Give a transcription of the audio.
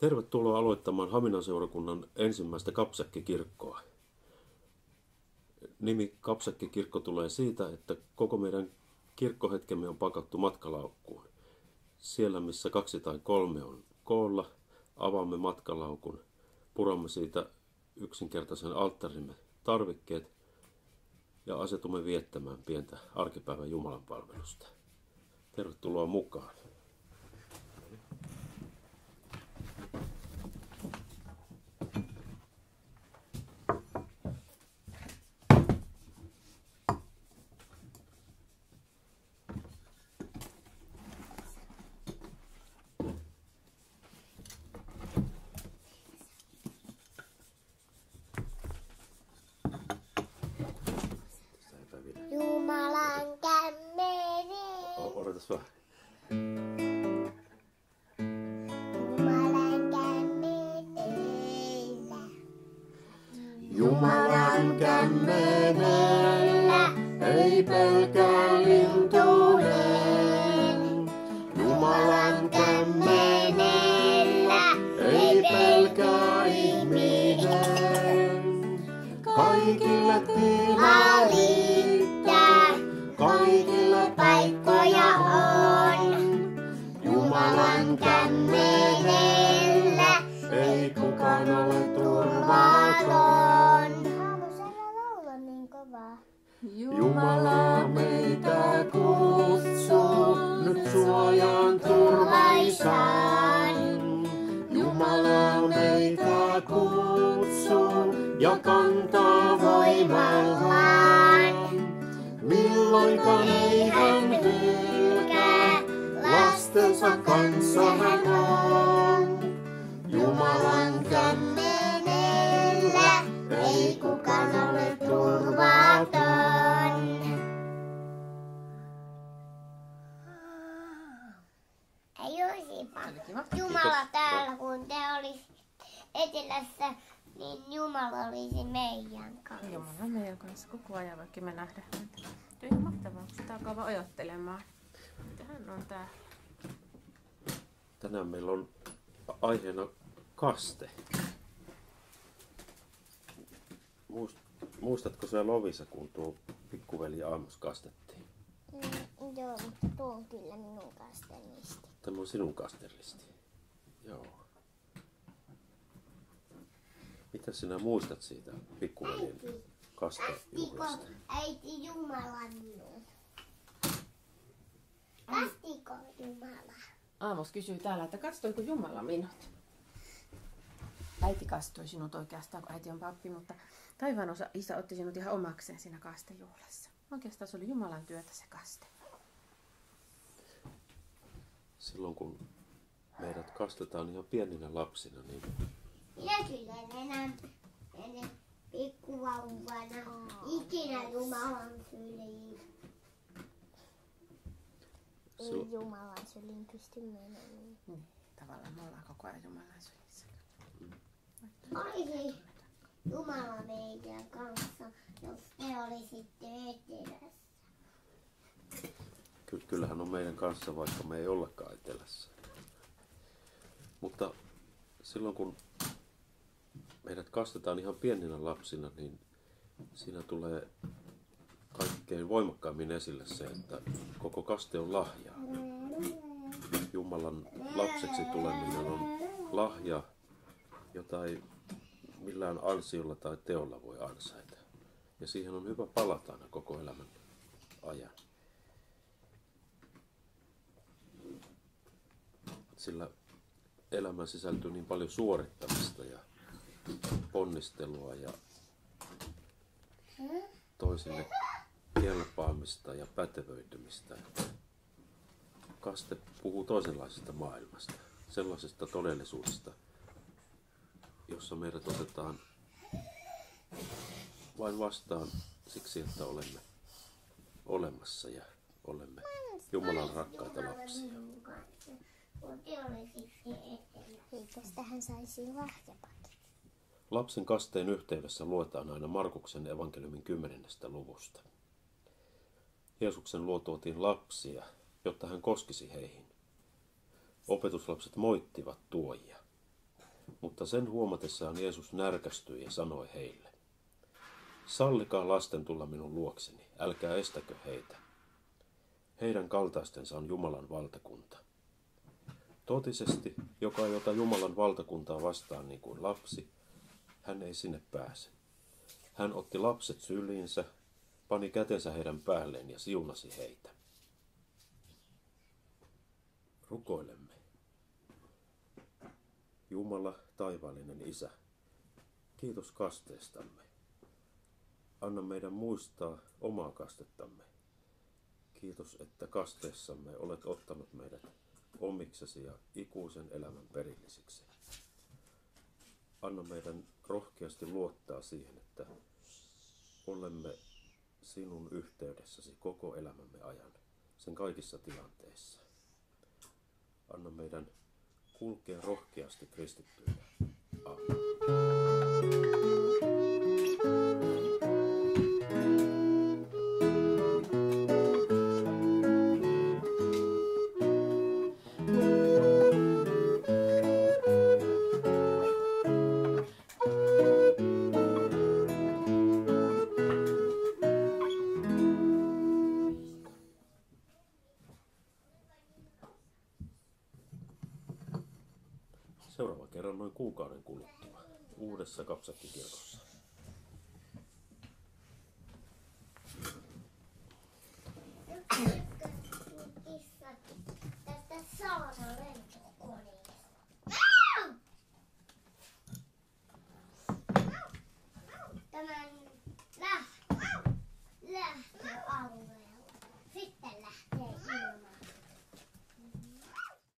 Tervetuloa aloittamaan Haminan seurakunnan ensimmäistä kapsäkkikirkkoa. Nimi kapsäkkikirkko tulee siitä, että koko meidän kirkkohetkemme on pakattu matkalaukkuun. Siellä, missä 2 tai 3 on koolla, avaamme matkalaukun, puramme siitä yksinkertaisen alttarimme tarvikkeet ja asetumme viettämään pientä arkipäivän Jumalan palvelusta. Tervetuloa mukaan. Jumalan kämmenen. Odotas vähän. Jumalan kämmenellä. Jumalan kämmenellä ei pelkää lintunen. Jumalan kämmenellä ei pelkää ihminen. Kaikille tilaa riittää, kaikille paikkoja on. Jumalan kämmenellä ei kukaan ole turvaton. Haluaisin laulaa niin kovaa. Jumala meitä kutsuu nyt suojaan turvaisaan. Jumala meitä kutsuu ja kantaa voimallaan. Milloinkaan ei hän hylkää, lastensa kanssa hän on. Jumalan kämmenellä ei kukaan ole turvaton. Ei olisipa Jumala täällä, kun te olisitte etelässä, niin Jumala olisi meidän kanssa. Jumala on meidän kanssa koko ajan, vaikka me nähdään häntä. Tuo on mahtavaa, kun sitä alkaa vaan ajattelemaan. Tähän on tää. Tänään meillä on aiheena kaste. Muistatko sä Lovisa, kun tuo pikkuveli Amos kastettiin? Joo, mutta tuo on kyllä minun kastellisti. Tämä on sinun kasterlisti. Joo. Mitä sinä muistat siitä pikkuveljen kastejuhlasta? Äiti Jumala minun? Kastiko Jumala? Aamos kysyy täällä, että kastoiko Jumala minut? Äiti kastoi sinut oikeastaan, kun äiti on pappi, mutta taivaan isä otti sinut ihan omakseen siinä kastejuhlassa. Oikeastaan se oli Jumalan työtä se kaste. Silloin kun meidät kastetaan ihan pieninä lapsina, niin Minä kyllä enää pikkuvauvana ikinä Jumalan syliin. Ei Jumalan syliin pysty menemään. Niin, tavallaan me ollaan koko ajan Jumalan sylissä. Olisi Jumala meidän kanssa, jos te olisitte etelässä. kyllähän on meidän kanssa, vaikka me ei ollakaan etelässä. Mutta silloin kun meidät kastetaan ihan pieninä lapsina, niin siinä tulee kaikkein voimakkaammin esille se, että koko kaste on lahja. Jumalan lapseksi tuleminen on lahja, jota ei millään ansiolla tai teolla voi ansaita. Ja siihen on hyvä palata aina koko elämän ajan. Sillä elämään sisältyy niin paljon suorittamista ja ponnistelua ja toisille kelpaamista ja pätevöitymistä. Kaste puhuu toisenlaisesta maailmasta, sellaisesta todellisuudesta, jossa meidät otetaan vain vastaan siksi, että olemme olemassa ja olemme Jumalan rakkaita lapsia. Tästähän saisi lahjapakin. Lapsen kasteen yhteydessä luetaan aina Markuksen evankeliumin 10. luvusta. Jeesuksen luo tuotiin lapsia, jotta hän koskisi heihin. Opetuslapset moittivat tuojia. Mutta sen huomatessaan Jeesus närkästyi ja sanoi heille: sallikaa lasten tulla minun luokseni, älkää estäkö heitä. Heidän kaltaistensa on Jumalan valtakunta. Totisesti, joka ei ota Jumalan valtakuntaa vastaan niin kuin lapsi, hän ei sinne pääse. Hän otti lapset syliinsä, pani kätensä heidän päälleen ja siunasi heitä. Rukoilemme. Jumala, taivaallinen Isä, kiitos kasteestamme. Anna meidän muistaa omaa kastettamme. Kiitos, että kasteessamme olet ottanut meidät omiksesi ja ikuisen elämän perillisiksi. Anna meidän rohkeasti luottaa siihen, että olemme sinun yhteydessäsi koko elämämme ajan, sen kaikissa tilanteissa. Anna meidän kulkea rohkeasti kristittyinä. Amen. Seuraava kerran noin kuukauden kuluttua uudessa Kapsakkikirkossa.